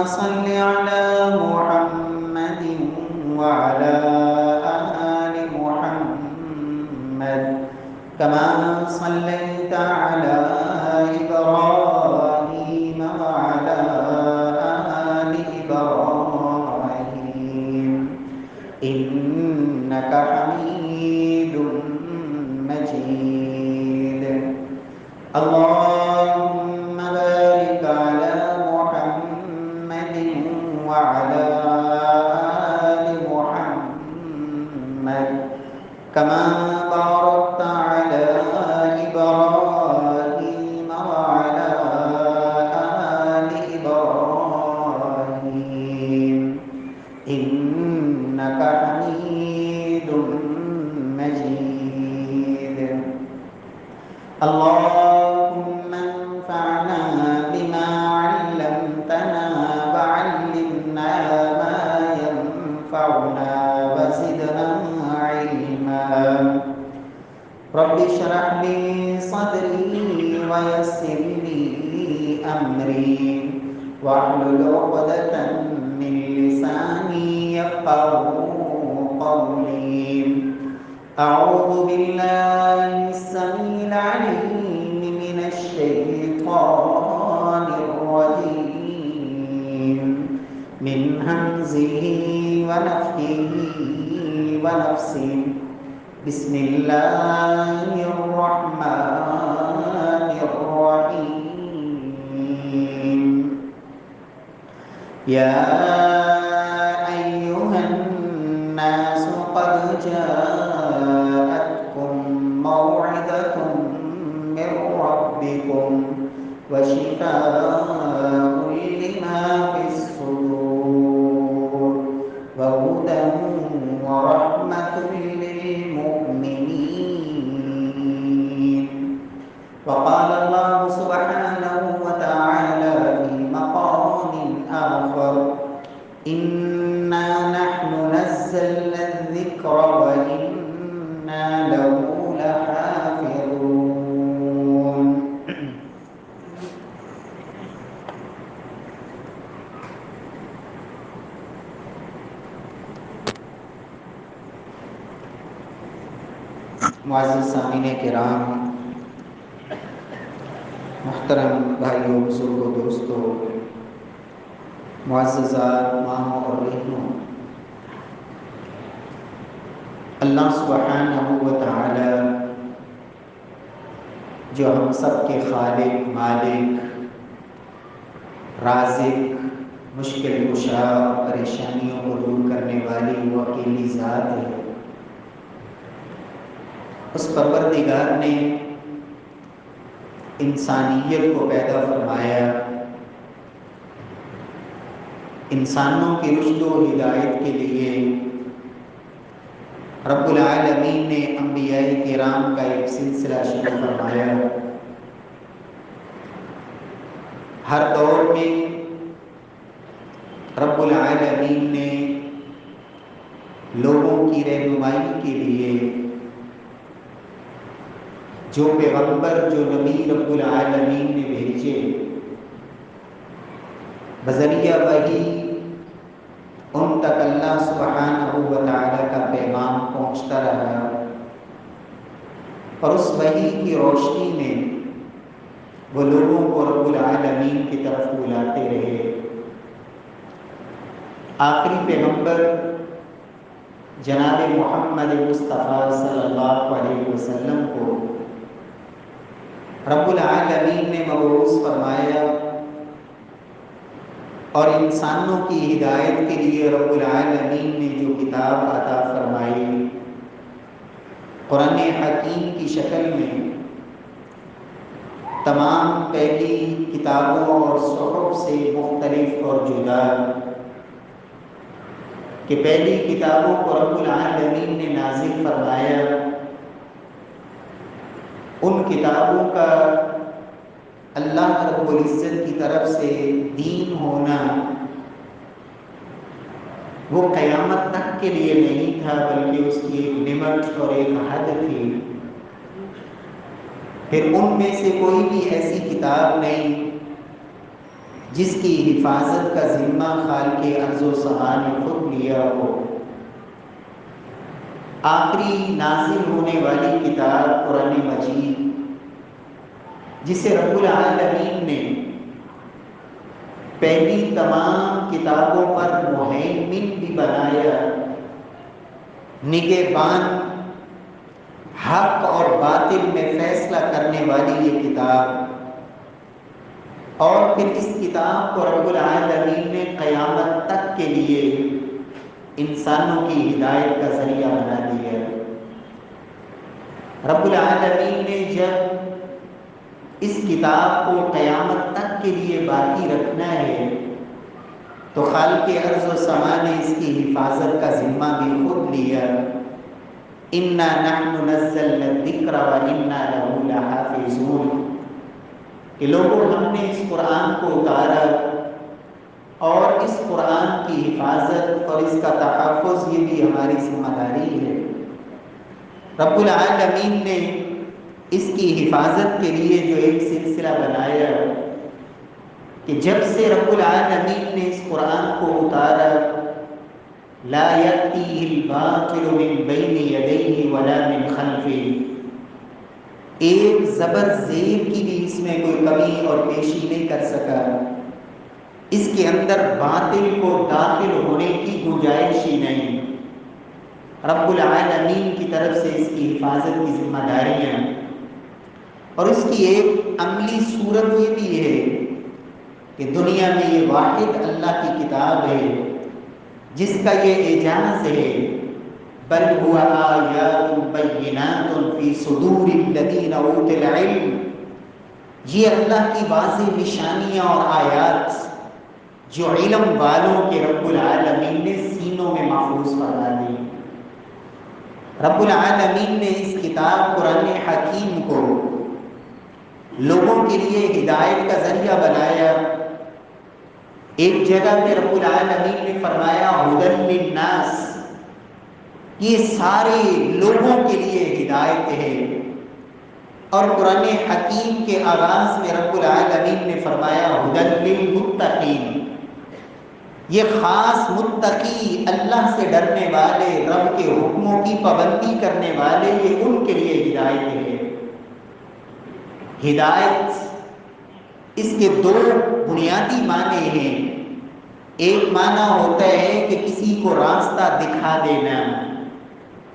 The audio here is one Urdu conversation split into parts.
صل على محمد وعلى آل محمد كما صليت على إبراهيم وعلى آل إبراهيم إنك حميد مجيد. اللهم بارك على محمد وعلى آل محمد كما باركت على إبراهيم وعلى آل إبراهيم إنك حميد مجيد. اللهم انفعنا بما علمتنا وعلمنا ما ينفعنا وزدنا علما. رب اشرح لي صدري ويسر لي أمري واحلل عقدة من لساني يفقهوا قولي. أعوذ بالله السميع العليم من الشيطان الرجيم من همزه ونفخه ونفسه. بسم الله الرحمن الرحيم. يا أيها الناس قد جاءتكم موعظة من ربكم وشفاء لما في الصدور وهدى ورحمة للمؤمنين. وقال الله سبحانه وتعالى في مقام آخر: إنا نحن نزلنا الذكر وإنا له لحافظون. معزز سامعین کرام، محترم بھائیوں، بزرگوں، دوستوں، معززات ماں اور بہنوں، اللہ سبحانہ و تعالی جو ہم سب کے خالق، مالک، رازق، مشکل کشا، پریشانیوں کو دور کرنے والی وہ اکیلی ذات ہے، اس پروردگار نے انسانیت کو پیدا فرمایا. انسانوں کی رشد و ہدایت کے لیے رب العالمین نے انبیاء کرام کا ایک سلسلہ شروع فرمایا. ہر دور میں رب العالمین نے لوگوں کی رہنمائی کے لیے جو پیغمبر، جو نبی رب العالمین نے بھیجے، بذریعہ وحی ان تک اللہ سبحانہ و تعالی کا پیغام پہنچتا رہا، اور اس وحی کی روشنی میں وہ لوگوں کو رب العالمین کی طرف بلاتے رہے. آخری پیغمبر جناب محمد مصطفیٰ صلی اللہ علیہ وسلم کو رب العالمین نے مبعوث فرمایا، اور انسانوں کی ہدایت کے لیے رب العالمین نے جو کتاب عطا فرمائی، قرآن حکیم کی شکل میں، تمام پہلی کتابوں اور صحف سے مختلف اور جدا، کہ پہلی کتابوں کو رب العالمین نے نازل فرمایا، ان کتابوں کا اللہ رب العزت کی طرف سے دین ہونا وہ قیامت تک کے لیے نہیں تھا، بلکہ اس کی ایک لمٹ اور ایک حد تھی. پھر ان میں سے کوئی بھی ایسی کتاب نہیں جس کی حفاظت کا ذمہ خالق ارض و سما نے خود لیا ہو، آخری نازل ہونے والی کتاب قرآن مجید، جسے رب العالمین نے پہلی تمام کتابوں پر مہیمن بھی بنایا، نگہبان، حق اور باطل میں فیصلہ کرنے والی یہ کتاب، اور پھر اس کتاب کو رب العالمین نے قیامت تک کے لیے انسانوں کی ہدایت کا ذریعہ بنا دیا۔ رب العالمین نے جب اس کتاب کو قیامت تک کے لیے باقی رکھنا ہے تو خالق ارض و سما نے اس کی حفاظت کا ذمہ بھی خود لیا۔ انا نحن نزلنا الذکر وانا لہ لحافظون، کہ لوگوں ہم نے اس قرآن کو اتارا اور اس قرآن کی حفاظت اور اس کا تحفظ یہ بھی ہماری ذمہ داری ہے۔ رب العالمین نے اس کی حفاظت کے لیے جو ایک سلسلہ بنایا کہ جب سے رب العالمین نے اس قرآن کو اتارا، لا یأتیہ الباطل من بین یدیہ ولا من خلفہ، ایک زبر زیر کی بھی اس میں کوئی کمی اور پیشی نہیں کر سکا، اس کے اندر باطل کو داخل ہونے کی گنجائش ہی نہیں۔ رب العالمین کی طرف سے اس کی حفاظت کی ذمہ داریاں، اور اس کی ایک عملی صورت یہ بھی ہے کہ دنیا میں یہ واحد اللہ کی کتاب ہے جس کا یہ اعجاز ہے، بل هو آیات بینات فی صدور الذین اوتوا العلم، یہ اللہ کی واضح نشانیاں اور آیات جو علم والوں کے رب العالمین نے سینوں میں محفوظ فرما دی۔ رب العالمین نے اس کتاب قرآن حکیم کو لوگوں کے لیے ہدایت کا ذریعہ بنایا۔ ایک جگہ پہ رب العالمین نے فرمایا ھدی للناس، یہ سارے لوگوں کے لیے ہدایت ہے، اور قرآن حکیم کے آغاز میں رب العالمین نے فرمایا ھدی للمتقین، یہ خاص متقی، اللہ سے ڈرنے والے، رب کے حکموں کی پابندی کرنے والے، یہ ان کے لیے ہدایت ہے۔ ہدایت اس کے دو بنیادی معنی ہیں۔ ایک معنی ہوتا ہے کہ کسی کو راستہ دکھا دینا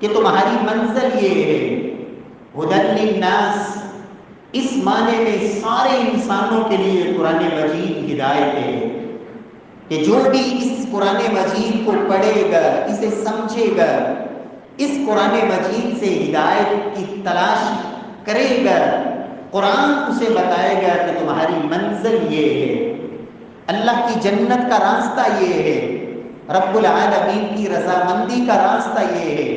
کہ تمہاری منزل یہ ہے، ھدی للناس، اس معنی میں سارے انسانوں کے لیے قرآن مجید ہدایت ہے کہ جو بھی اس قرآن مجید کو پڑھے گا، اسے سمجھے گا، اس قرآن مجید سے ہدایت کی تلاش کرے گا، قرآن اسے بتائے گا کہ تمہاری منزل یہ ہے، اللہ کی جنت کا راستہ یہ ہے، رب العالمین کی رضامندی کا راستہ یہ ہے،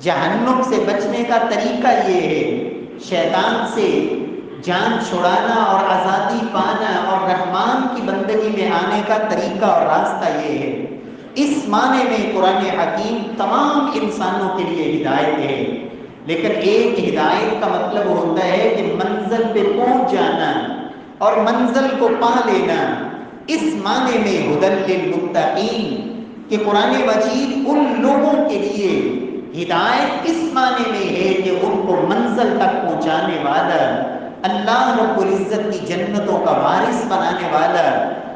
جہنم سے بچنے کا طریقہ یہ ہے، شیطان سے جان چھڑانا اور آزادی پانا اور رحمان کی بندگی میں آنے کا طریقہ اور راستہ یہ ہے۔ اس معنی میں قرآن حکیم تمام انسانوں کے لیے ہدایت ہے، لیکن ایک ہدایت کا مطلب ہوتا ہے کہ منزل پہ پہنچ جانا اور منزل کو پا لینا۔ اس معنی میں ھدی للمتقین کہ قرآن مجید ان لوگوں کے لیے ہدایت اس معنی میں ہے کہ ان کو منزل تک پہنچانے والا، اللہ رب العزت کی جنتوں کا وارث بنانے والا،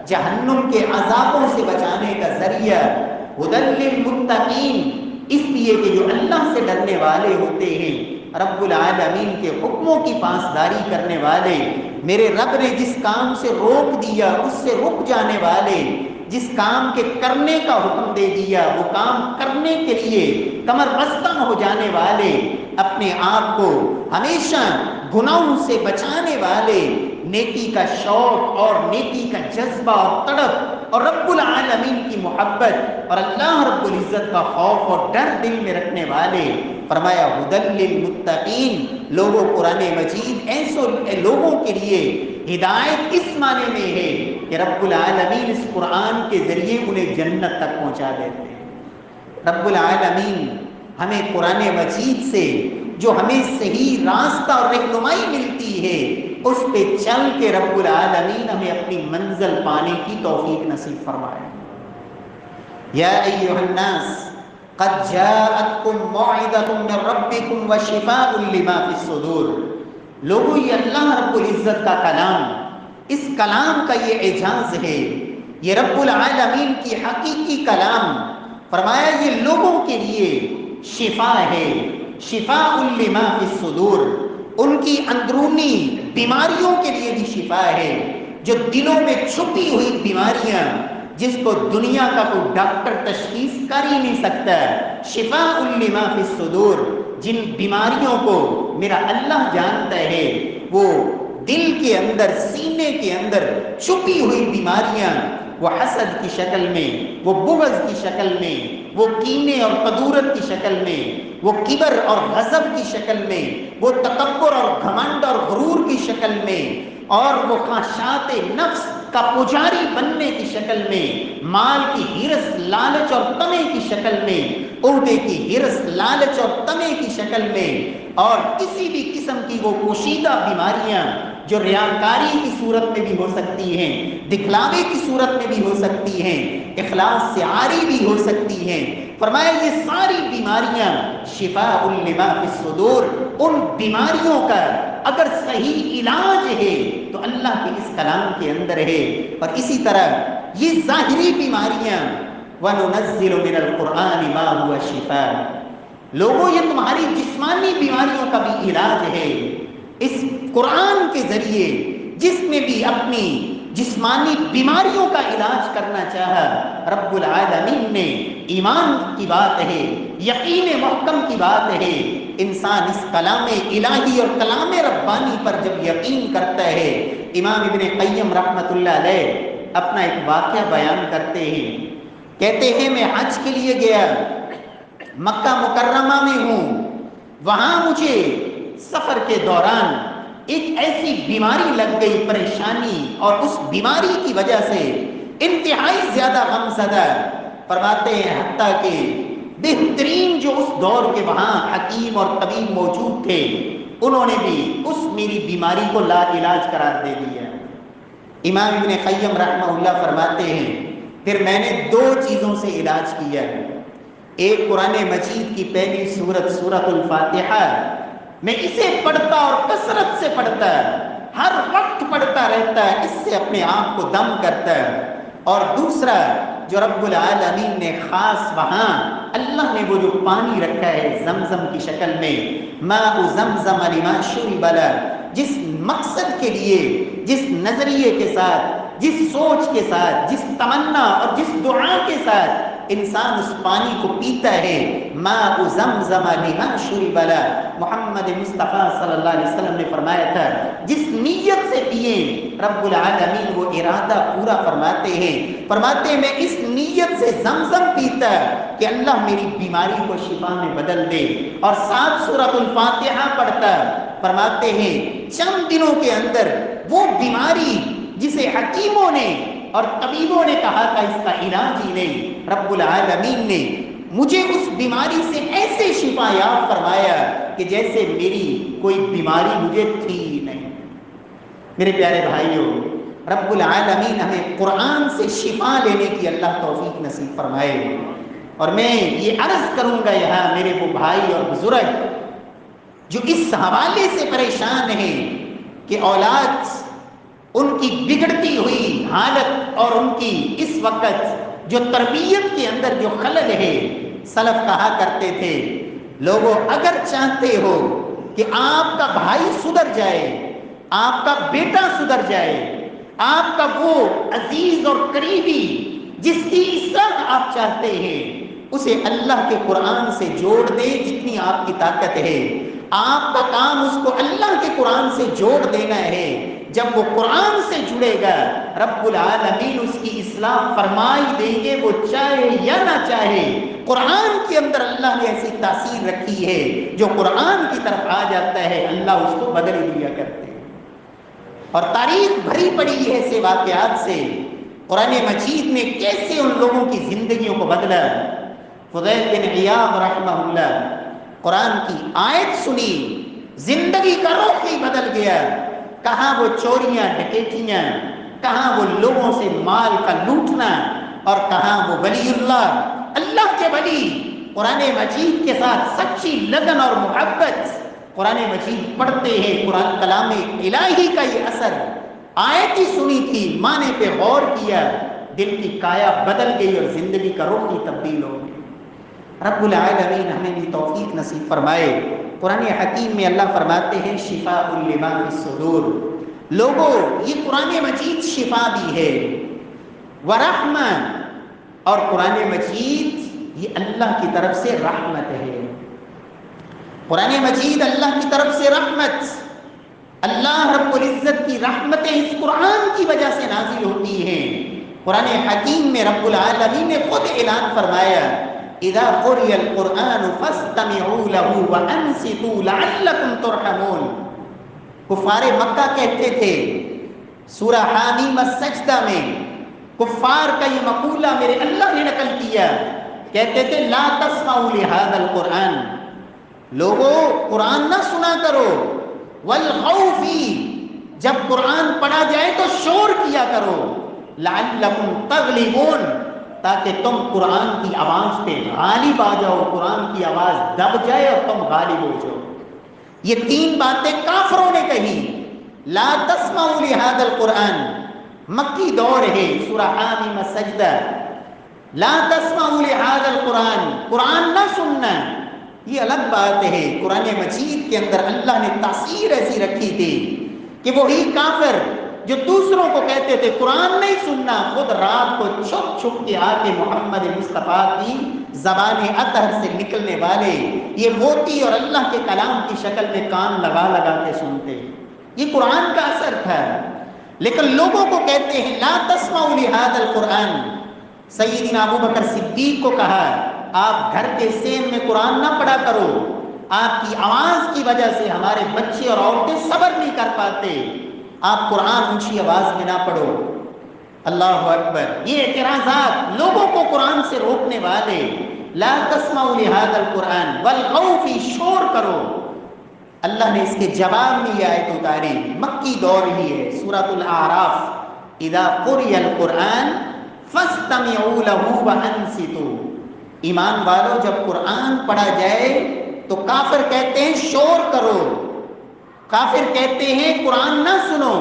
جہنم کے عذابوں سے بچانے کا ذریعہ، ھدی للمتقین، اس لیے کہ جو اللہ سے ڈرنے والے ہوتے ہیں، رب العالمین کے حکموں کی پاسداری کرنے والے، میرے رب نے جس کام سے روک دیا اس سے رک جانے والے، جس کام کے کرنے کا حکم دے دیا وہ کام کرنے کے لیے کمر بستہ ہو جانے والے، اپنے آپ کو ہمیشہ گناہوں سے بچانے والے، نیکی کا شوق اور نیکی کا جذبہ اور تڑپ اور رب العالمین کی محبت اور اللہ رب العزت کا خوف اور ڈر دل میں رکھنے والے، فرمایا ھدی للمتقین، لوگوں قرآن مجید ایسے لوگوں کے لیے ہدایت اس معنی میں ہے کہ رب العالمین اس قرآن کے ذریعے انہیں جنت تک پہنچا دیتے ہیں۔ رب العالمین ہمیں قرآن مجید سے جو ہمیں صحیح راستہ اور رہنمائی ملتی ہے اس پہ چل کے رب العالمین ہمیں اپنی منزل پانے کی توفیق نصیب فرمائے۔ یا ایھا الناس قد جاءتکم موعظۃ من ربکم وشفاء لما فی الصدور۔ لوگوں، یہ اللہ رب العزت کا کلام، اس کلام کا یہ اعجاز ہے، یہ رب العالمین کی حقیقی کلام، فرمایا یہ لوگوں کے لیے شفا ہے، شفاء لما فی الصدور، ان کی اندرونی بیماریوں کے لیے بھی شفا ہے، جو دلوں میں چھپی ہوئی بیماریاں جس کو دنیا کا کوئی ڈاکٹر تشخیص کر ہی نہیں سکتا، شفاء لما فی الصدور، جن بیماریوں کو میرا اللہ جانتا ہے، وہ دل کے اندر، سینے کے اندر چھپی ہوئی بیماریاں، وہ حسد کی شکل میں، وہ بغض کی شکل میں، وہ کینے اور قدورت کی شکل میں، وہ کبر اور غضب کی شکل میں، وہ تکبر اور گھمنڈ اور غرور کی شکل میں، اور وہ خواہشات نفس کا پجاری بننے کی شکل میں، مال کی ہرس، لالچ اور طمع کی شکل میں، عہدے کی ہرس، لالچ اور طمع کی شکل میں، اور کسی بھی قسم کی وہ پوشیدہ بیماریاں جو ریاکاری کی صورت میں بھی ہو سکتی ہیں، دکھلاوے کی صورت میں بھی ہو سکتی ہیں، اخلاص سے عاری بھی ہو سکتی ہیں، فرمایا یہ ساری بیماریاں شفاء لما فی الصدور، ان بیماریوں کا اگر صحیح علاج ہے تو اللہ کے اس کلام کے اندر ہے۔ اور اسی طرح یہ ظاہری بیماریاں وَنُنَزِّلُ مِنَ الْقُرْآنِ مَا هُوَ شِفَاء، لوگوں یہ تمہاری جسمانی بیماریوں کا بھی علاج ہے۔ اس قرآن کے ذریعے جس نے بھی اپنی جسمانی بیماریوں کا علاج کرنا چاہا، رب العالمین نے، ایمان کی بات ہے، یقین محکم کی بات ہے، انسان اس کلام الہی اور کلام ربانی پر جب یقین کرتا ہے، امام ابن قیم رحمۃ اللہ علیہ اپنا ایک واقعہ بیان کرتے ہیں، کہتے ہیں میں حج کے لیے گیا، مکہ مکرمہ میں ہوں، وہاں مجھے سفر کے دوران ایک ایسی بیماری لگ گئی، پریشانی، اور اس بیماری کی وجہ سے انتہائی زیادہ غم زدہ، فرماتے ہیں حتیٰ کہ بہترین جو اس دور کے وہاں حکیم اور طبیب موجود تھے، انہوں نے بھی اس میری بیماری کو لا علاج قرار دے دیا۔ امام ابن قیم رحمہ اللہ فرماتے ہیں پھر میں نے دو چیزوں سے علاج کیا ہے، ایک قرآن مجید کی پہلی سورت، سورۃ الفاتحہ، میں اسے پڑھتا اور کثرت سے پڑھتا، ہر وقت پڑھتا رہتا، اس سے اپنے آپ کو دم کرتا، اور دوسرا جو رب العالمین نے خاص وہاں اللہ نے وہ جو پانی رکھا ہے زمزم کی شکل میں، ماء زمزم لما شرب لہ، جس مقصد کے لیے، جس نظریے کے ساتھ، جس سوچ کے ساتھ، جس تمنا اور جس دعا کے ساتھ انسان اس پانی کو پیتا ہے، ماء زمزم لما شرب لہ، محمد مصطفیٰ صلی اللہ علیہ وسلم نے فرمایا تھا جس نیت سے پیئیں رب العالمین وہ ارادہ پورا فرماتے ہیں، فرماتے ہیں میں اس نیت سے زمزم پیتا کہ اللہ میری بیماری کو شفا میں بدل دے، اور ساتھ سورۃ الفاتحہ پڑھتا، فرماتے ہیں چند دنوں کے اندر وہ بیماری جسے حکیموں نے اور طبیبوں نے کہا تھا اس کا علاج ہی نہیں، رب العالمین نے مجھے اس بیماری سے ایسے شفا یاب فرمایا کہ جیسے میری کوئی بیماری مجھے تھی ہی نہیں۔ میرے پیارے بھائیوں، رب العالمین ہمیں قرآن سے شفا لینے کی اللہ توفیق نصیب فرمائے۔ اور میں یہ عرض کروں گا یہاں میرے وہ بھائی اور بزرگ جو اس حوالے سے پریشان ہیں کہ اولاد ان کی بگڑتی ہوئی حالت اور ان کی اس وقت جو تربیت کے اندر جو خلل ہے، سلف کہا کرتے تھے لوگوں اگر چاہتے ہو کہ آپ کا بھائی سدھر جائے، آپ کا بیٹا سدھر جائے، آپ کا وہ عزیز اور قریبی جس کی اصلاح آپ چاہتے ہیں، اسے اللہ کے قرآن سے جوڑ دیں جتنی آپ کی طاقت ہے، آپ کا کام اس کو اللہ کے قرآن سے جوڑ دینا ہے۔ جب وہ قرآن سے جڑے گا رب العالمین اس کی اصلاح فرمائی دیں گے، وہ چاہے یا نہ چاہے۔ قرآن کے اندر اللہ نے ایسی تاثیر رکھی ہے، جو قرآن کی طرف آ جاتا ہے اللہ اس کو بدل دیا کرتے ہیں، اور تاریخ بھری پڑی ہے ایسے واقعات سے، قرآن مجید نے کیسے ان لوگوں کی زندگیوں کو بدلا۔ فضیل بن عیاض رحمہ اللہ، قرآن کی آیت سنی، زندگی کا رخ ہی بدل گیا۔ کہاں وہ چوریاں ڈکیتیاں، کہاں وہ لوگوں سے مال کا لوٹنا، اور کہاں وہ ولی اللہ کے ولی قرآن مجید کے ساتھ سچی لگن اور محبت، قرآن مجید پڑھتے ہیں، قرآن کلام الہی کا یہ اثر، آیت ہی سنی تھی، معنی پہ غور کیا، دل کی کایا بدل گئی اور زندگی کا رخ ہی تبدیل ہو گئی۔ رب العالمین ہمیں بھی توفیق نصیب فرمائے۔ قرآن حکیم میں اللہ فرماتے ہیں شفاء لما فی الصدور، لوگوں یہ قرآن مجید شفا بھی ہے، ورحمہ، اور قرآن مجید یہ اللہ کی طرف سے رحمت ہے۔ قرآن مجید اللہ کی طرف سے رحمت، اللہ رب العزت کی رحمتیں اس قرآن کی وجہ سے نازل ہوتی ہیں۔ قرآن حکیم میں رب العالمین نے خود اعلان فرمایا اذا قرئ القرآن فاستمعوا له وانصتوا لعلكم ترحمون۔ کفار مکہ کہتے تھے سورہ حامیم السجدہ میں، کفار کا یہ مقولہ میرے اللہ نے نقل کیا، کہتے تھے لا تسمعوا لهذا القرآن، لوگوں قرآن نہ سنا کرو، والغوا فیہ، جب قرآن پڑھا جائے تو شور کیا کرو، لعلکم تغلبون، تاکہ تم قرآن کی آواز پہ غالب آ جاؤ، قرآن کی آواز دب جائے اور تم غالب ہو جاؤ۔ یہ تین باتیں کافروں نے کہی، لا تسمعوا لهذا القرآن، مکی دور ہے، سورہ حامیم السجدہ، لا تسمعوا لهذا القرآن، قرآن نہ سننا، یہ الگ بات ہے۔ قرآن مجید کے اندر اللہ نے تاثیر ایسی رکھی تھی کہ وہی کافر جو دوسروں کو کہتے تھے قرآن نہیں سننا، خود رات کو چھپ چھپ کے آ کے محمد مصطفیٰ کی زبان اطہر سے نکلنے والے یہ موتی اور اللہ کے کلام کی شکل میں کان لگا لگا کے سنتے، یہ قرآن کا اثر تھا۔ لیکن لوگوں کو کہتے ہیں لا تسمعوا لهذا القرآن، سیدنا ابو بکر صدیق کو کہا آپ گھر کے سین میں قرآن نہ پڑھا کرو، آپ کی آواز کی وجہ سے ہمارے بچے اور عورتیں صبر نہیں کر پاتے، آپ قرآن اونچی آواز میں نہ پڑھو۔ اللہ اکبر، یہ اعتراضات لوگوں کو قرآن سے روکنے والے، لا تسمعوا لهذا القرآن والغوا فیہ، شور کرو۔ اللہ نے اس کے جواب میں یہ آیت اتاری، مکی دور ہی ہے، سورۃ الاعراف، اذا قرئ القرآن فاستمعوا له وانصتوا، ایمان والو جب قرآن پڑھا جائے تو کافر کہتے ہیں شور کرو، کافر کہتے ہیں قرآن نہ سنو،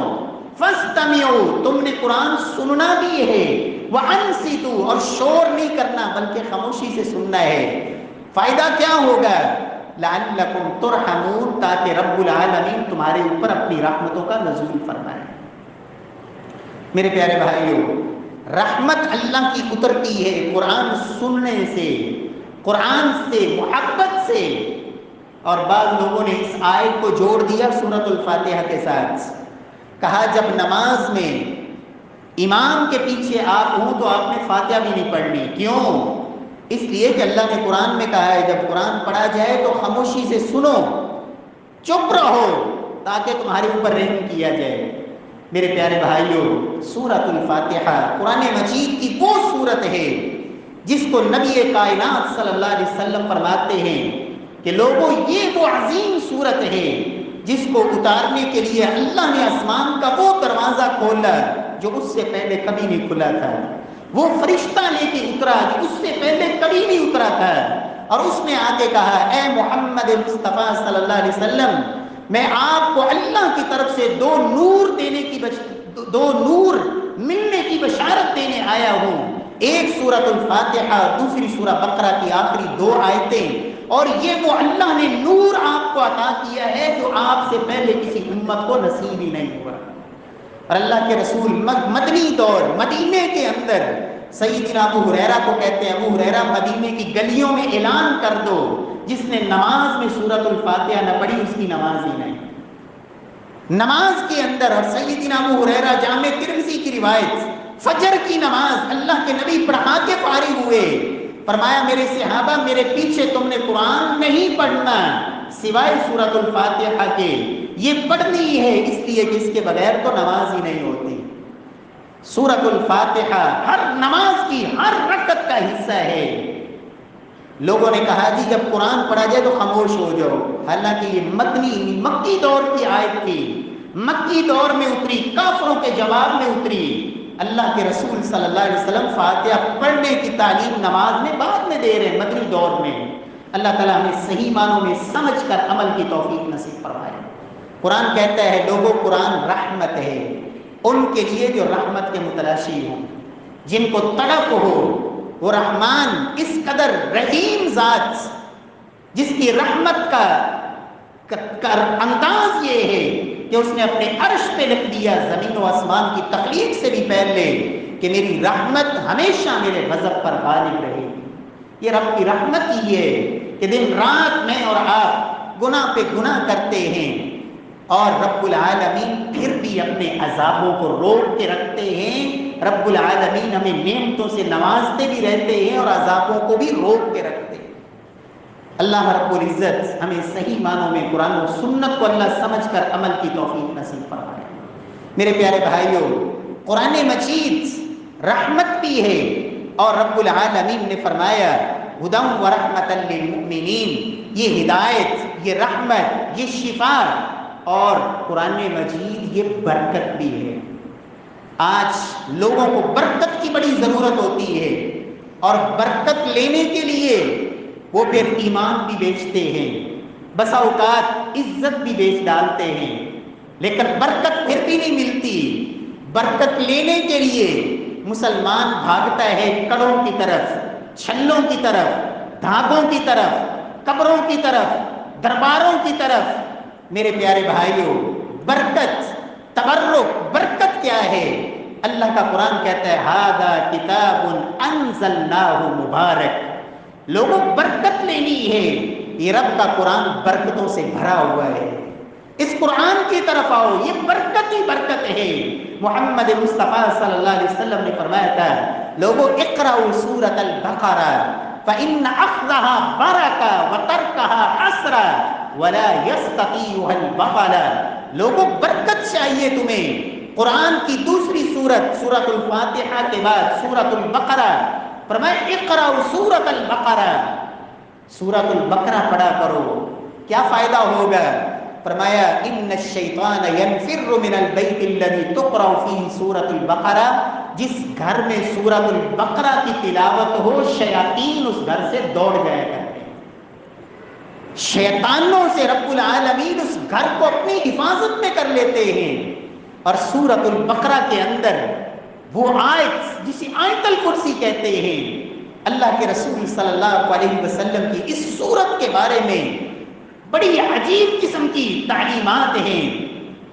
فاستمعوا، تم نے قرآن سننا بھی ہے، وانصتوا، اور شور نہیں کرنا بلکہ خاموشی سے سننا ہے۔ فائدہ کیا ہوگا؟ لعلکم ترحمون، تاکہ رب العالمین تمہارے اوپر اپنی رحمتوں کا نزول فرمائے۔ میرے پیارے بھائیوں، رحمت اللہ کی اترتی ہے قرآن سننے سے، قرآن سے، محبت سے۔ اور بعض لوگوں نے اس آیت کو جوڑ دیا سورۃ الفاتحہ کے ساتھ، کہا جب نماز میں امام کے پیچھے آپ ہوں تو آپ نے فاتحہ بھی نہیں پڑھنی، کیوں؟ اس لیے کہ اللہ نے قرآن میں کہا ہے جب قرآن پڑھا جائے تو خاموشی سے سنو، چپ رہو، تاکہ تمہارے اوپر رحم کیا جائے۔ میرے پیارے بھائیوں، سورۃ الفاتحہ قرآن مجید کی وہ سورت ہے جس کو نبی کائنات صلی اللہ علیہ وسلم فرماتے ہیں کہ لوگوں یہ وہ عظیم سورت ہے جس کو اتارنے کے لیے اللہ نے آسمان کا وہ دروازہ کھولا جو اس سے پہلے کبھی نہیں کھلا تھا، وہ فرشتہ لے کے اترا جو اس سے پہلے کبھی نہیں اترا تھا، اور اس نے آ کے کہا اے محمد مصطفیٰ صلی اللہ علیہ وسلم، میں آپ کو اللہ کی طرف سے دو نور ملنے کی بشارت دینے آیا ہوں، ایک سورۃ الفاتحہ، دوسری سورہ بقرہ کی آخری دو آیتیں، اور یہ وہ اللہ نے نور آپ کو عطا کیا ہے جو آپ سے پہلے کسی امت کو نصیب ہی نہیں ہوا۔ اور اللہ کے رسول مدنی دور مدینے کے اندر سیدنا ابو ہریرہ کو کہتے ہیں ابو ہریرہ مدینے کی گلیوں میں اعلان کر دو جس نے نماز میں سورۃ الفاتحہ نہ پڑھی اس کی نماز ہی نہیں، نماز کے اندر۔ اور سیدنا ابو ہریرہ جامع ترمذی کی روایت، فجر کی نماز اللہ کے نبی پڑھا کے فارغ ہوئے، فرمایا میرے صحابہ میرے پیچھے تم نے قرآن نہیں پڑھنا سوائے سورۃ الفاتحہ کے، یہ پڑھنی ہے اس لیے کہ اس کے بغیر تو نماز ہی نہیں ہوتی۔ سورۃ الفاتحہ ہر نماز کی ہر رکعت کا حصہ ہے۔ لوگوں نے کہا جی جب قرآن پڑھا جائے تو خاموش ہو جاؤ، حالانکہ یہ مکی دور کی آیت تھی، مکی دور میں اتری، کافروں کے جواب میں اتری۔ اللہ کے رسول صلی اللہ علیہ وسلم فاتحہ پڑھنے کی تعلیم نماز میں بعد میں دے رہے ہیں، مدنی دور میں۔ اللہ تعالیٰ ہمیں صحیح معنوں میں سمجھ کر عمل کی توفیق نصیب فرمائے۔ قرآن کہتا ہے لوگوں قرآن رحمت ہے ان کے لیے جو رحمت کے متلاشی ہوں، جن کو تڑپ ہو۔ وہ رحمان اس قدر رحیم ذات، جس کی رحمت کا انداز یہ ہے کہ اس نے اپنے عرش پہ لکھ دیا زمین و آسمان کی تخلیق سے بھی پہلے کہ میری رحمت ہمیشہ میرے غضب پر غالب رہے گی۔ یہ رب کی رحمت ہی ہے کہ دن رات میں اور آپ گناہ پہ گناہ کرتے ہیں اور رب العالمین پھر بھی اپنے عذابوں کو روک کے رکھتے ہیں۔ رب العالمین ہمیں نعمتوں سے نوازتے بھی رہتے ہیں اور عذابوں کو بھی روک کے رکھتے ہیں۔ اللہ رب العزت ہمیں صحیح معنوں میں قرآن و سنت کو اللہ سمجھ کر عمل کی توفیق نصیب فرمائے۔ میرے پیارے بھائیوں، قرآن مجید رحمت بھی ہے اور رب العالمین نے فرمایا ہدی و رحمت للمؤمنین، یہ ہدایت، یہ رحمت، یہ شفا اور قرآن مجید یہ برکت بھی ہے۔ آج لوگوں کو برکت کی بڑی ضرورت ہوتی ہے اور برکت لینے کے لیے وہ پھر ایمان بھی بیچتے ہیں، بسا اوقات عزت بھی بیچ ڈالتے ہیں، لیکن برکت پھر بھی نہیں ملتی۔ برکت لینے کے لیے مسلمان بھاگتا ہے کڑوں کی طرف، چھلوں کی طرف، دھاگوں کی طرف، قبروں کی طرف، درباروں کی طرف۔ میرے پیارے بھائیوں، برکت، تبرک، برکت کیا ہے؟ اللہ کا قرآن کہتا ہے ھذا کتاب انزلناہ مبارک۔ لوگوں برکت لینی ہے، یہ رب کا قرآن برکتوں سے بھرا ہوا ہے۔ اس قرآن کی طرف آؤ، یہ برکت ہی برکت ہے۔ محمد مصطفیٰ صلی اللہ علیہ وسلم نے فرمایا تھا لوگوں اقرأوا سورۃ البقرہ فإن أخذها برکہ وترکها حسرہ ولا يستطيعها البطل۔ لوگوں برکت چاہیے تمہیں۔ قرآن کی دوسری سورت سورۃ الفاتحہ کے بعد سورۃ البقرہ، فرمایا اقرأوا سورۃ البقرہ، سورۃ البقرہ پڑھا کرو۔ کیا فائدہ ہوگا؟ فرمایا ان الشیطان ینفر من البیت الذی تقرأ فیہ سورۃ البقرہ، جس گھر میں سورۃ البقرہ کی تلاوت ہو شیاطین اس گھر سے دوڑ جایا کرتے ہیں۔ شیطانوں سے رب العالمین اس گھر کو اپنی حفاظت میں کر لیتے ہیں۔ اور سورۃ البقرہ کے اندر وہ آیت جسے آیت الکرسی کہتے ہیں، اللہ کے رسول صلی اللہ علیہ وسلم کی اس سورت کے بارے میں بڑی عجیب قسم کی تعلیمات ہیں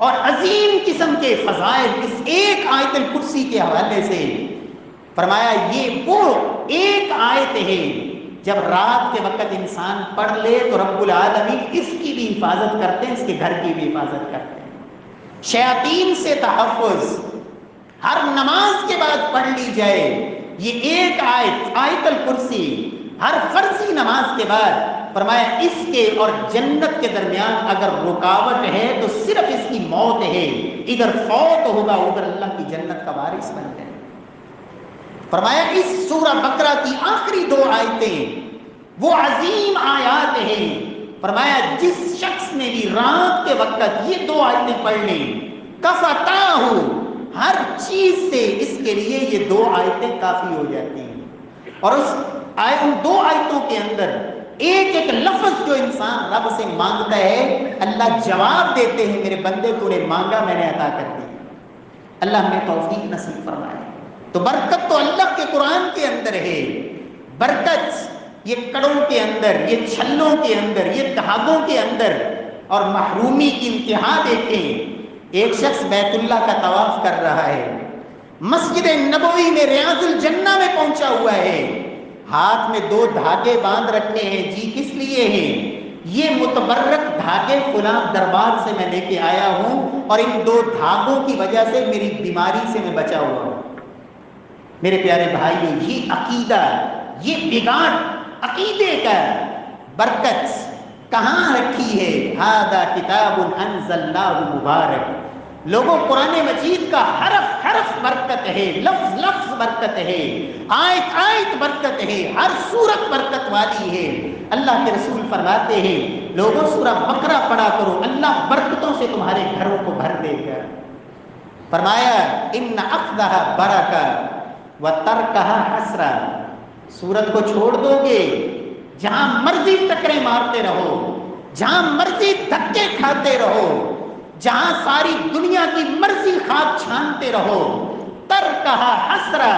اور عظیم قسم کے فضائل اس ایک آیت الکرسی کے حوالے سے۔ فرمایا یہ وہ ایک آیت ہے جب رات کے وقت انسان پڑھ لے تو رب العالمین اس کی بھی حفاظت کرتے ہیں، اس کے گھر کی بھی حفاظت کرتے ہیں۔ شیاطین سے تحفظ ہر نماز کے بعد پڑھ لی جائے، یہ ایک آیت آیت الکرسی ہر فرضی نماز کے بعد۔ فرمایا اس کے اور جنت کے درمیان اگر رکاوٹ ہے تو صرف اس کی موت ہے، ادھر فوت ہوگا ادھر اللہ کی جنت کا وارث بن جائے۔ فرمایا اس سورہ بقرہ کی آخری دو آیتیں وہ عظیم آیات ہیں۔ فرمایا جس شخص نے بھی رات کے وقت یہ دو آیتیں پڑھ لیں کفتاہ، ہر چیز سے اس کے لیے یہ دو آیتیں کافی ہو جاتی ہیں۔ اور ان دو آیتوں کے اندر ایک ایک لفظ جو انسان رب سے مانگتا ہے اللہ جواب دیتے ہیں، میرے بندے تو نے مانگا میں نے عطا کر دی۔ اللہ ہمیں توفیق نصیب فرمائے۔ تو برکت تو اللہ کے قرآن کے اندر ہے، برکت یہ کڑوں کے اندر، یہ چھلوں کے اندر، یہ دھاگوں کے اندر، اور محرومی کی انتہا دیکھیں۔ ایک شخص بیت اللہ کا طواف کر رہا ہے، مسجد نبوی میں ریاض الجنہ میں پہنچا ہوا ہے، ہاتھ میں دو دھاگے باندھ رکھے ہیں، جی کس لیے ہیں؟ یہ متبرک دھاگے فلاں دربار سے میں لے کے آیا ہوں اور ان دو دھاگوں کی وجہ سے میری بیماری سے میں بچا ہوا ہوں۔ میرے پیارے بھائیوں، یہ عقیدہ، یہ بگاڑ عقیدے کا برکت کہاں رکھی ہے؟ ھذا کتاب انزلناہ مبارک۔ لوگوں قرآن مجید کا حرف حرف برکت ہے، لفظ لفظ برکت ہے، آیت آیت برکت ہے، ہر سورت برکت والی ہے۔ اللہ کے رسول فرماتے ہیں لوگوں سورہ بقرہ پڑھا کرو، اللہ برکتوں سے تمہارے گھروں کو بھر دے گا۔ فرمایا ان اخذها برکہ وترکها حسرہ، سورت کو چھوڑ دو گے جہاں مرضی ٹکرے مارتے رہو، جہاں مرضی دھکے کھاتے رہو، جہاں ساری دنیا کی مرضی خواب چھانتے رہو، ترکہا حسرہ،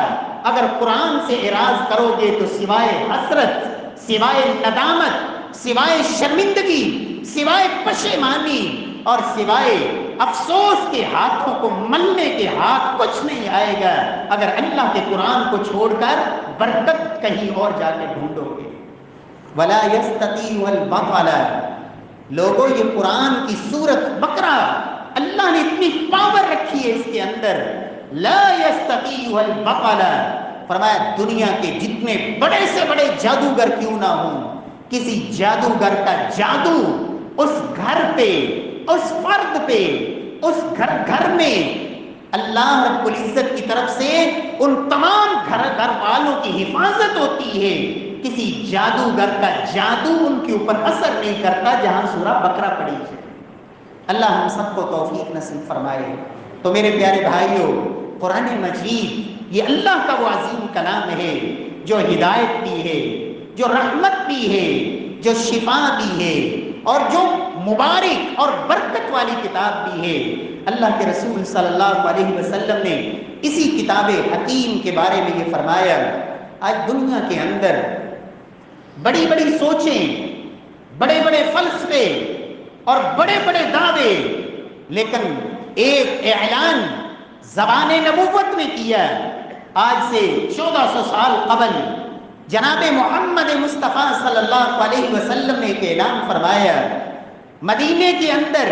اگر قرآن سے اعراض کرو گے تو سوائے حسرت، سوائے ندامت، سوائے شرمندگی، سوائے پشیمانی اور سوائے افسوس کے ہاتھوں کو ملنے کے ہاتھ کچھ نہیں آئے گا اگر اللہ کے قرآن کو چھوڑ کر برکت کہیں اور جا کے ڈھونڈو گے۔ ولا یستطیع البطل، لوگوں یہ قرآن کی سورت بقرہ اللہ نے اتنی پاور رکھی ہے اس کے اندر، لا یستطیع البطل، فرمایا دنیا کے جتنے بڑے سے بڑے جادوگر کیوں نہ ہوں، کسی جادوگر کا جادو اس گھر پہ، اس فرد پہ، اس گھر میں اللہ رب العزت کی طرف سے ان تمام گھر والوں کی حفاظت ہوتی ہے، کسی جادوگر کا جادو ان کے اوپر اثر نہیں کرتا جہاں سورہ بقرہ پڑھی ہے۔ اللہ ہم سب کو توفیق نصیب فرمائے۔ تو میرے پیارے بھائیوں، قرآن مجید یہ اللہ کا وہ عظیم کلام ہے جو ہدایت بھی ہے، جو رحمت بھی ہے، جو شفا بھی ہے اور جو مبارک اور برکت والی کتاب بھی ہے۔ اللہ کے رسول صلی اللہ علیہ وسلم نے اسی کتاب حکیم کے بارے میں یہ فرمایا، آج دنیا کے اندر بڑی بڑی سوچیں، بڑے بڑے فلسفے اور بڑے بڑے دعوے، لیکن ایک اعلان زبان نبوت نے کیا آج سے 1400 سال قبل جناب محمد مصطفیٰ صلی اللہ علیہ وسلم نے ایک اعلان فرمایا۔ مدینے کے اندر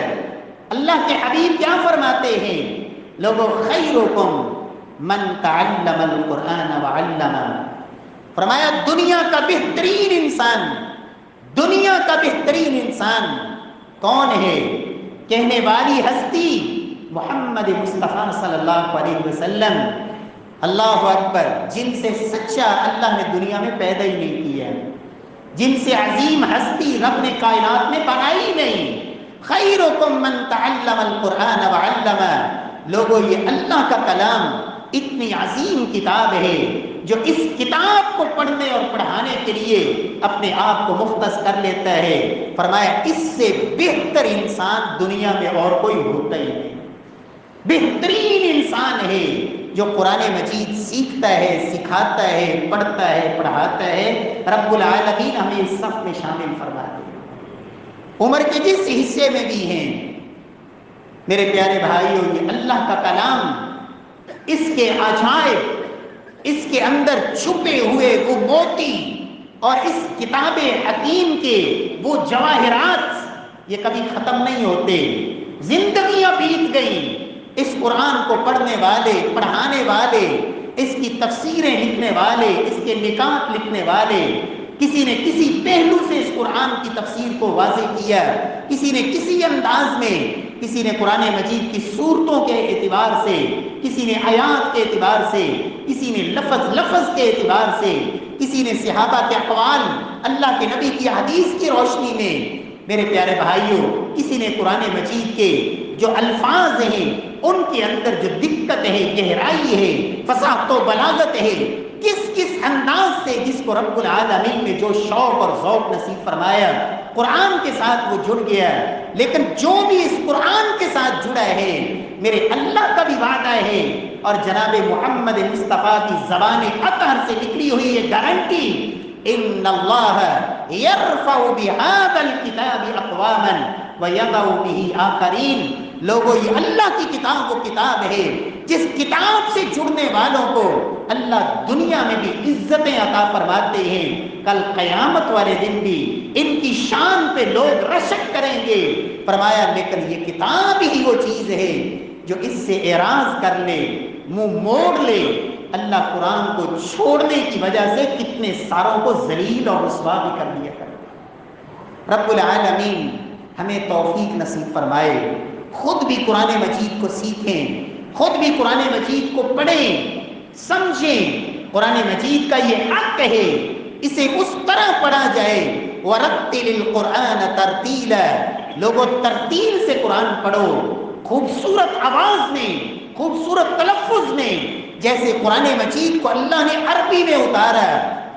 اللہ کے حبیب کیا فرماتے ہیں؟ لوگوں خیرکم من تعلم القرآن وعلمہ، فرمایا دنیا کا بہترین انسان، دنیا کا بہترین انسان کون ہے؟ کہنے والی ہستی محمد مصطفیٰ صلی اللہ علیہ وسلم۔ اللہ اکبر، جن سے سچا اللہ نے دنیا میں پیدا ہی نہیں کیا، جن سے عظیم ہستی رب نے کائنات میں بنائی نہیں۔ خیرکم من تعلم القرآن وعلمہ، لوگوں یہ اللہ کا کلام اتنی عظیم کتاب ہے جو اس کتاب کو پڑھنے اور پڑھانے کے لیے اپنے آپ کو مختص کر لیتا ہے، فرمایا اس سے بہتر انسان دنیا میں اور کوئی ہوتا ہی نہیں۔ بہترین انسان ہے جو قرآن مجید سیکھتا ہے، سکھاتا ہے، پڑھتا ہے، پڑھاتا ہے۔ رب العالمین ہمیں اس صف میں شامل فرما دے۔ عمر کے جس حصے میں بھی ہیں میرے پیارے بھائیوں، یہ اللہ کا کلام، اس کے عجائب، اس کے اندر چھپے ہوئے وہ موتی اور اس کتاب حکیم کے وہ جواہرات یہ کبھی ختم نہیں ہوتے۔ زندگیاں بیت گئیں اس قرآن کو پڑھنے والے، پڑھانے والے، اس کی تفسیریں لکھنے والے، اس کے نکات لکھنے والے، کسی نے کسی پہلو سے اس قرآن کی تفسیر کو واضح کیا، کسی نے کسی انداز میں، کسی نے قرآن مجید کی صورتوں کے اعتبار سے، کسی نے آیات کے اعتبار سے، کسی نے لفظ لفظ کے اعتبار سے، کسی نے صحابہ کے اقوال، اللہ کے نبی کی حدیث کی روشنی میں۔ میرے پیارے بھائیوں، کسی نے قرآن مجید کے جو الفاظ ہیں ان کے اندر جو دقت ہے، گہرائی ہے، فصاحت و بلاغت ہے، کس کس انداز سے جس کو رب العالمین نے جو شوق اور ذوق نصیب فرمایا قرآن کے ساتھ وہ جڑ گیا۔ لیکن جو بھی اس قرآن کے ساتھ جڑا ہے، میرے اللہ کا بھی وعدہ ہے اور جناب محمد مصطفیٰ کی زبان اطہر سے نکلی ہوئی یہ گارنٹی، ان اللہ یرفع بہذا الکتاب اقواما ویضع بہ آخرین، لوگوں یہ اللہ کی کتاب وہ کتاب ہے جس کتاب سے جڑنے والوں کو اللہ دنیا میں بھی عزتیں عطا فرماتے ہیں، کل قیامت والے دن بھی ان کی شان پہ لوگ رشک کریں گے۔ فرمایا لیکن یہ کتاب ہی وہ چیز ہے جو اس سے اعراض کر لے، منہ موڑ لے، اللہ قرآن کو چھوڑنے کی وجہ سے کتنے ساروں کو ذلیل اور رسوا بھی کر دیا کرے۔ رب العالمین ہمیں توفیق نصیب فرمائے۔ خود بھی قرآن مجید کو سیکھیں، خود بھی قرآن مجید کو پڑھیں، سمجھیں۔ قرآن مجید کا یہ حق ہے، اسے اس طرح پڑھا جائے۔ وَرَتِّلِ الْقُرْآنَ تَرْتِيلًا، لوگوں ترتیل سے قرآن پڑھو، خوبصورت آواز میں، خوبصورت تلفظ میں، جیسے قرآن مجید کو اللہ نے عربی میں اتارا۔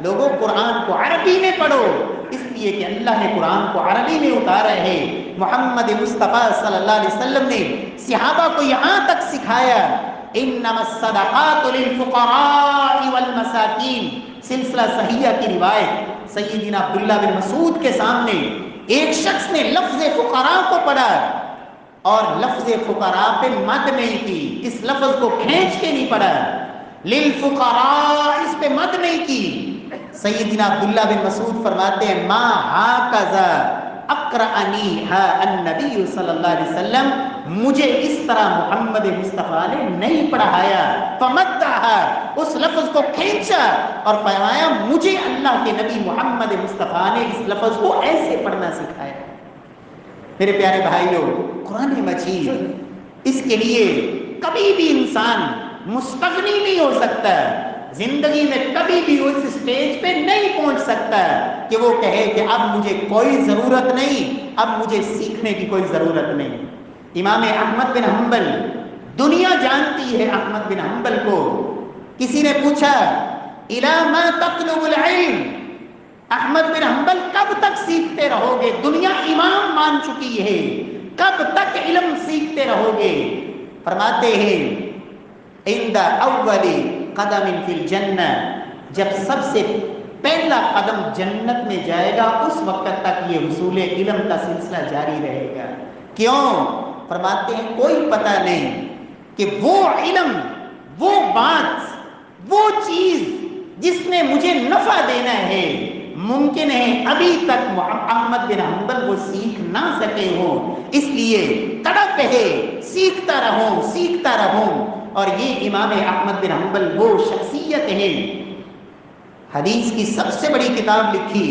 لوگوں قرآن کو عربی میں پڑھو، اس لیے کہ اللہ نے قرآن کو عربی میں اتارا ہے۔ محمد مصطفیٰ صلی اللہ علیہ وسلم نے صحابہ کو یہاں تک سکھایا، انما الصدقات للفقراء والمساکین، سلسلہ صحیحہ کی روایت، سیدنا عبداللہ بن مسعود کے سامنے ایک شخص نے لفظ فقراء کو پڑھا اور لفظ فقراء پہ مد نہیں کی، اس لفظ کو کھینچ کے نہیں پڑھا، للفقراء اس پہ مد نہیں کی۔ سیدنا عبداللہ بن مسعود فرماتے ہیں ما ہاکذا اقرأنی ہا النبی صلی اللہ علیہ وسلم، مجھے اس طرح محمد مصطفیٰ نے نہیں پڑھایا۔ فمدھا، اس لفظ کو کھینچا اور فرمایا مجھے اللہ کے نبی محمد مصطفیٰ نے اس لفظ کو ایسے پڑھنا سکھایا۔ میرے پیارے بھائیوں، قرآن مجید، اس کے لیے کبھی بھی انسان مستغنی نہیں ہو سکتا، زندگی میں کبھی بھی اس سٹیج پہ نہیں پہنچ سکتا کہ وہ کہے کہ اب مجھے کوئی ضرورت نہیں، اب مجھے سیکھنے کی کوئی ضرورت نہیں۔ امام احمد بن حنبل، دنیا جانتی ہے احمد بن حنبل کو، کسی نے پوچھا الی ما تطلب العلم، احمد بن حنبل کب تک سیکھتے رہو گے؟ دنیا امام مان چکی ہے، کب تک علم سیکھتے رہو گے؟ فرماتے ہیں عند اول قدم فی الجنہ، جب سب سے پہلا قدم جنت میں جائے گا اس وقت تک یہ حصول علم کا سلسلہ جاری رہے گا۔ کیوں؟ فرماتے ہیں کوئی پتہ نہیں کہ وہ علم، وہ بات، وہ چیز جس نے مجھے نفع دینا ہے، ممکن ہے ابھی تک احمد بن حنبل وہ سیکھ نہ سکے ہوں، اس لیے تڑپ ہے سیکھتا رہوں، سیکھتا رہوں۔ اور یہ امام احمد بن حنبل وہ شخصیت ہے، حدیث کی سب سے بڑی کتاب لکھی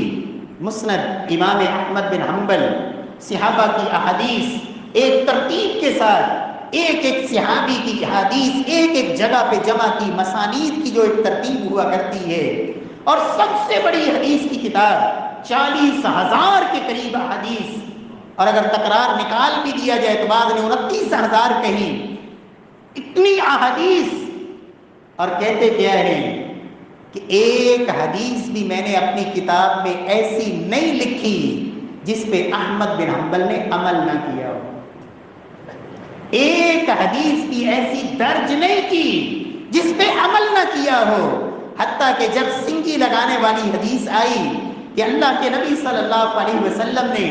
مسند امام احمد بن حنبل، صحابہ کی احادیث ایک ترتیب کے ساتھ، ایک ایک صحابی کی حدیث ایک ایک جگہ پہ جمع کی، مسانید کی جو ایک ترتیب ہوا کرتی ہے، اور سب سے بڑی حدیث کی کتاب، 40,000 کے قریب حدیث، اور اگر تکرار نکال بھی دیا جائے تو بعد نے 29,000 کہیں، اتنی احادیث، اور کہتے کیا ہیں کہ ایک حدیث بھی میں نے اپنی کتاب میں ایسی نہیں لکھی جس پہ احمد بن حنبل نے عمل نہ کیا ہو، ایک حدیث بھی ایسی درج نہیں کی جس پہ عمل نہ کیا ہو۔ حتیٰ کہ جب سنگی لگانے والی حدیث آئی کہ اللہ کے نبی صلی اللہ علیہ وسلم نے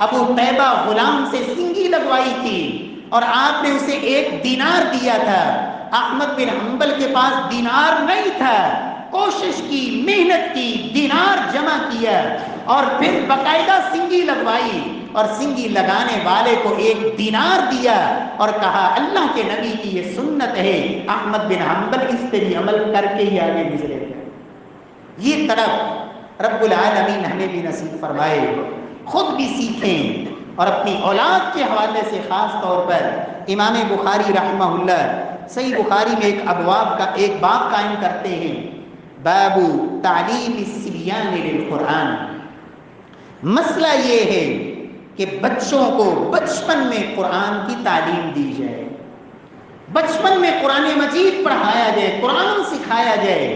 ابو طیبہ غلام سے سنگی لگوائی تھی اور آپ نے اسے 1 دینار دیا تھا، احمد بن حنبل کے پاس دینار نہیں تھا، کوشش کی، محنت کی، دینار جمع کیا اور پھر باقاعدہ سنگی لگوائی، اور سنگی لگانے والے کو 1 دینار دیا اور کہا اللہ کے نبی کی یہ سنت ہے، احمد بن حنبل اس پہ بھی عمل کر کے ہی آگے گزرے گا۔ یہ طرف رب العالمین ہمیں بھی نصیب فرمائے، خود بھی سیکھیں اور اپنی اولاد کے حوالے سے خاص طور پر امام بخاری رحمہ اللہ صحیح بخاری میں ایک باب قائم کرتے ہیں، باب تعلیم الصبیان للقرآن۔ مسئلہ یہ ہے کہ بچوں کو بچپن میں قرآن کی تعلیم دی جائے، بچپن میں قرآن مجید پڑھایا جائے، قرآن سکھایا جائے۔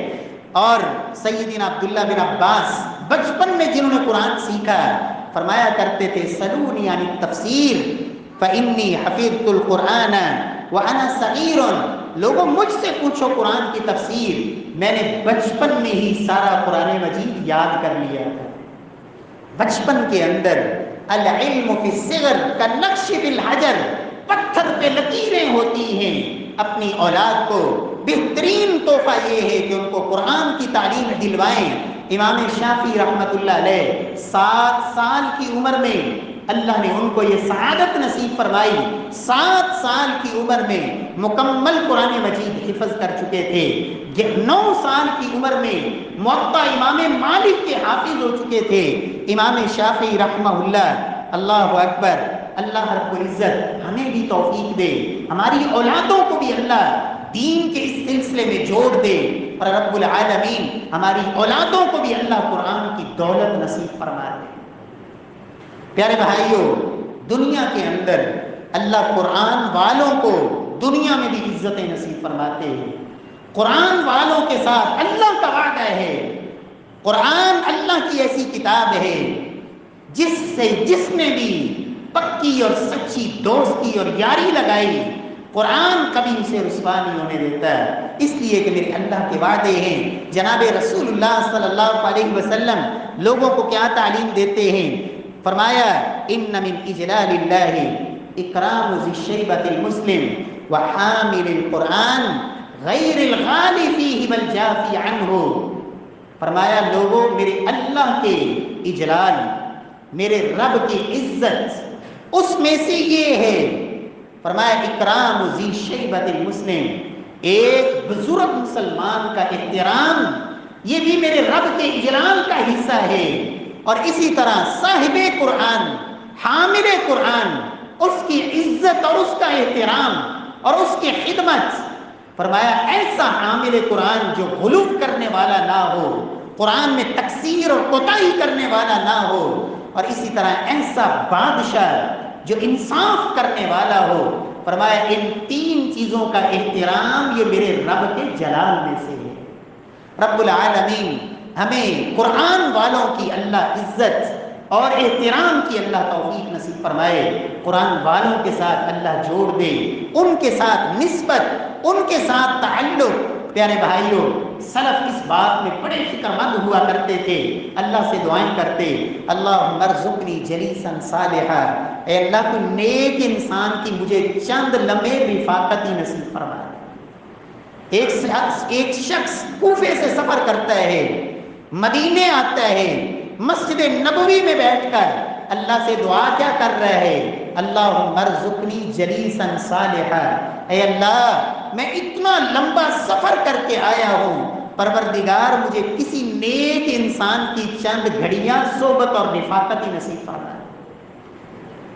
اور سیدنا عبداللہ بن عباس بچپن میں جنہوں نے قرآن سیکھا فرمایا کرتے تھے سلونی عن التفسیر فإنی حفظت القرآن وأنا صغیر، لوگوں مجھ سے پوچھو قرآن کی تفسیر، میں نے بچپن میں ہی سارا قرآن مجید یاد کر لیا تھا۔ بچپن کے اندر العلم فی الصغر کالنقش فی الحجر، پتھر پہ لکیریں ہوتی ہیں۔ اپنی اولاد کو بہترین تحفہ یہ ہے کہ ان کو قرآن کی تعلیم دلوائیں۔ امام شافعی رحمۃ اللہ علیہ 7 سال کی عمر میں اللہ نے ان کو یہ سعادت نصیب فرمائی، 7 سال کی عمر میں مکمل قرآن مجید حفظ کر چکے تھے۔ 9 سال کی عمر میں موطا امام مالک کے حافظ ہو چکے تھے۔ امام شافعی رحمہ اللہ، اللہ اکبر، اللہ رب العزت ہمیں بھی توفیق دے، ہماری اولادوں کو بھی اللہ دین کے اس سلسلے میں جوڑ دے، اور رب العالمین ہماری اولادوں کو بھی اللہ قرآن کی دولت نصیب فرما دے۔ پیارے بھائیوں، دنیا کے اندر اللہ قرآن والوں کو دنیا میں بھی عزتیں نصیب فرماتے ہیں۔ قرآن والوں کے ساتھ اللہ کا وعدہ ہے، قرآن اللہ کی ایسی کتاب ہے جس نے بھی پکی اور سچی دوستی اور یاری لگائی، قرآن کبھی اسے رسوا نہیں ہونے دیتا، اس لیے کہ میرے اللہ کے وعدے ہیں۔ جناب رسول اللہ صلی اللہ علیہ وسلم لوگوں کو کیا تعلیم دیتے ہیں؟ فرمایا ان من اجلال اللہ اکرام ذی الشیبۃ المسلم وحامل القرآن غیر الغالی فیہ والجافی عنہ۔ فرمایا لوگوں، میرے اللہ کے اجلال، میرے رب کی عزت اس میں سے یہ ہے، فرمایا اکرام ذی شیبۃ المسلم، ایک بزرگ مسلمان کا احترام، یہ بھی میرے رب کے اجلال کا حصہ ہے۔ اور اسی طرح صاحب قرآن، حامل قرآن، اس کی عزت اور اس کا احترام اور اس کی خدمت، فرمایا ایسا حامل قرآن جو غلو کرنے والا نہ ہو، قرآن میں تقصیر اور کوتاہی کرنے والا نہ ہو، اور اسی طرح ایسا بادشاہ جو انصاف کرنے والا ہو۔ فرمایا ان تین چیزوں کا احترام یہ میرے رب کے جلال میں سے ہے۔ رب العالمین ہمیں قرآن والوں کی اللہ عزت اور احترام کی اللہ توفیق نصیب فرمائے، قرآن والوں کے ساتھ اللہ جوڑ دے، ان کے ساتھ نسبت، ان کے ساتھ تعلق۔ پیارے بھائیوں، سلف اس بات میں بڑے فکر مند ہوا کرتے تھے، اللہ سے دعائیں کرتے، اللہم ارزقنی جلیسا صالحا، اے اللہ تو نیک انسان کی مجھے چند لمحے رفاقتی نصیب فرما۔ ایک شخص کوفے سے سفر کرتا ہے، مدینے آتا ہے، مسجد نبوی میں بیٹھ کر اللہ سے دعا کیا کر رہا ہے؟ اللہم ارزقنی جلیسا صالحا، اے اللہ میں اتنا لمبا سفر کر کے آیا ہوں، پروردگار مجھے کسی نیک انسان کی چند گھڑیاں صحبت اور رفاقتی نصیب فرما۔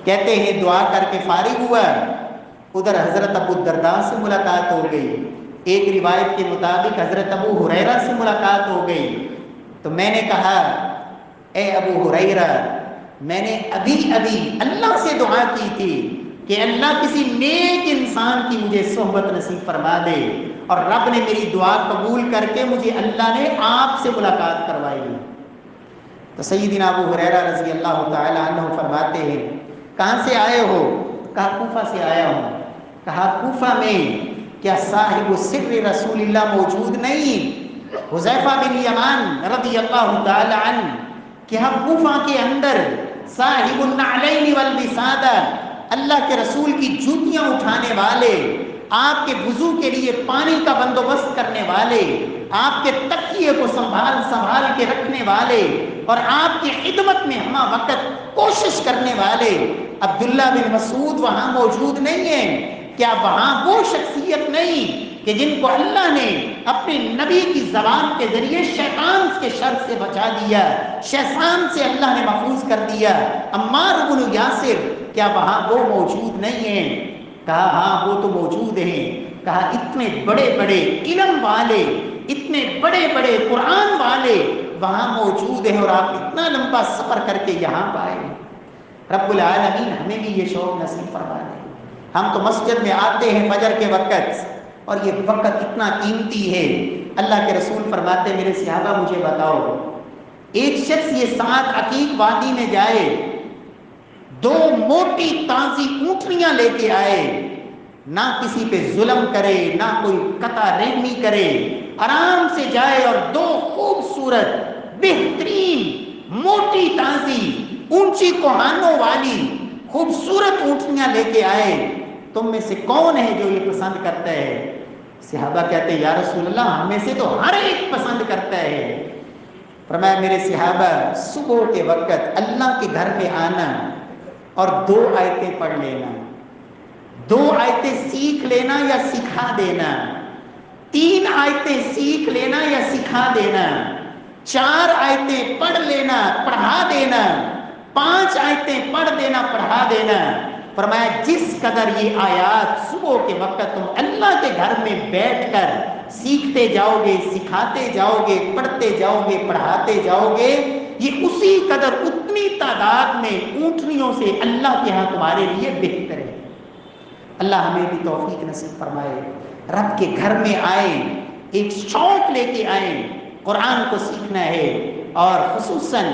کہتے ہیں دعا کر کے فارغ ہوا، ادھر حضرت ابو الدرداء سے ملاقات ہو گئی، ایک روایت کے مطابق حضرت ابو ہریرہ سے ملاقات ہو گئی۔ تو میں نے کہا اے ابو ہریرہ، میں نے ابھی اللہ سے دعا کی تھی کہ اللہ کسی نیک انسان کی مجھے صحبت نصیب فرما دے، اور رب نے میری دعا قبول کر کے مجھے اللہ نے آپ سے ملاقات کروائی۔ تو سیدنا ابو ہریرہ رضی اللہ تعالی عنہ فرماتے ہیں کہاں سے آئے ہو؟ کہا کوفہ سے آیا ہوں۔ کہا کوفہ میں کیا صاحب سر رسول اللہ موجود نہیں؟ حذیفہ بن یمان رضی اللہ تعالی عنہ، کیا کوفہ کے اندر صاحب النعلین والوسادہ، اللہ کے رسول کی جوتیاں اٹھانے والے، آپ کے وضو کے لیے پانی کا بندوبست کرنے والے، آپ کے تکیے کو سنبھال کے رکھنے والے، اور آپ کی خدمت میں ہمہ وقت کوشش کرنے والے عبداللہ بن مسعود وہاں موجود نہیں ہیں؟ کیا وہاں وہ شخصیت نہیں کہ جن کو اللہ نے اپنے نبی کی زبان کے ذریعے شیطان کے شر سے بچا دیا، شیطان سے اللہ نے محفوظ کر دیا؟ عمار بن یاسر، کیا وہاں وہ موجود نہیں ہیں؟ کہا ہاں وہ تو موجود ہیں۔ کہا اتنے بڑے بڑے علم والے، اتنے بڑے بڑے قرآن والے وہاں موجود ہیں، اور آپ اتنا لمبا سفر کر کے یہاں پائے۔ رب العالمین ہمیں بھی یہ شوق نصیب فرما دے۔ ہم تو مسجد میں آتے ہیں فجر کے وقت، اور یہ وقت اتنا قیمتی ہے۔ اللہ کے رسول فرماتے میرے صحابہ مجھے بتاؤ، ایک شخص یہ ساتھ عقیق وادی میں جائے، دو موٹی تازی اونٹنیاں لے کے آئے، نہ کسی پہ ظلم کرے، نہ کوئی قطع رحمی کرے، آرام سے جائے اور دو خوبصورت بہترین موٹی تازی اونچی کوہانوں والی خوبصورت اونٹنیاں لے کے آئے، تم میں سے کون ہے جو یہ پسند کرتا ہے؟ صحابہ کہتے ہیں یا رسول اللہ ہم میں سے تو ہر ایک پسند کرتا ہے۔ فرمایا میرے صحابہ صبح کے وقت اللہ کے گھر میں آنا اور 2 آیتیں پڑھ لینا، 2 آیتیں سیکھ لینا یا سکھا دینا، 3 آیتیں سیکھ لینا یا سکھا دینا، 4 آیتیں پڑھ لینا، پڑھا دینا، 5 آیتیں پڑھ دینا، پڑھا دینا۔ فرمایا جس قدر یہ آیات صبح کے وقت تم اللہ کے گھر میں بیٹھ کر سیکھتے جاؤ گے، سکھاتے جاؤ گے، پڑھتے جاؤ گے، پڑھاتے جاؤ گے، یہ اسی قدر اتنی تعداد میں اونٹنیوں سے اللہ کے ہاں تمہارے لیے بہتر ہے۔ اللہ ہمیں بھی توفیق نصیب فرمائے، رب کے گھر میں آئیں، ایک شوق لے کے آئیں، قرآن کو سیکھنا ہے، اور خصوصاً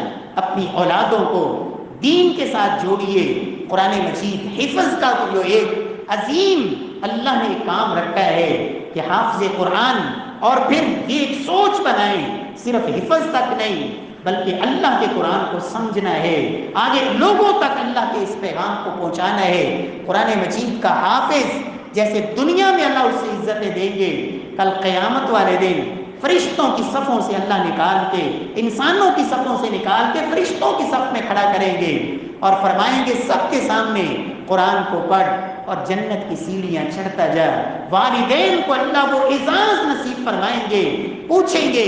اپنی اولادوں کو دین کے ساتھ جوڑیے۔ قرآن مجید حفظ کا جو ایک عظیم اللہ نے کام رکھا ہے کہ حافظ قرآن، اور پھر یہ ایک سوچ بنائیں، صرف حفظ تک نہیں بلکہ اللہ کے قرآن کو سمجھنا ہے، آگے لوگوں تک اللہ کے اس پیغام کو پہنچانا ہے۔ قرآن مجید کا حافظ جیسے دنیا میں اللہ اس سے عزتیں دیں گے، کل قیامت والے دن فرشتوں کی صفوں سے اللہ نکال کے، انسانوں کی صفوں سے نکال کے فرشتوں کی صف میں کھڑا کریں گے اور فرمائیں گے سب کے سامنے قرآن کو پڑھ اور جنت کی سیڑھیاں چڑھتا جا۔ والدین کو اللہ وہ اعزاز نصیب فرمائیں گے، پوچھیں گے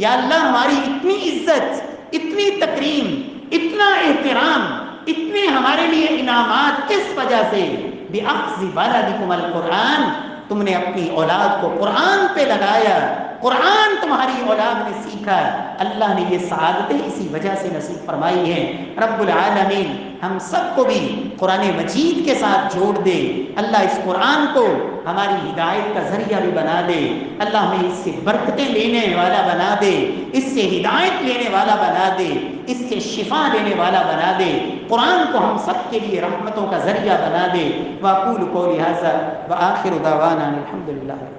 یا اللہ ہماری اتنی عزت، اتنی تکریم، اتنا احترام، اتنے ہمارے لیے انعامات کس وجہ سے؟ بِأَخْذِ بَلَدِكُمَ الْقُرْآنَ، تم نے اپنی اولاد کو قرآن پہ لگایا، قرآن تمہاری اولاد نے سیکھا، اللہ نے یہ سعادتیں اسی وجہ سے نصیب فرمائی ہیں۔ رب العالمین ہم سب کو بھی قرآن مجید کے ساتھ جوڑ دے، اللہ اس قرآن کو ہماری ہدایت کا ذریعہ بھی بنا دے، اللہ ہمیں اس سے برکتیں لینے والا بنا دے، اس سے ہدایت لینے والا بنا دے، اس سے شفا دینے والا بنا دے، قرآن کو ہم سب کے لیے رحمتوں کا ذریعہ بنا دے۔ وَأَقُولُ قَوْلِي هَذَا وَآخِرُ دَعْوَانَا الْحَمْدُ لِلَّهِ۔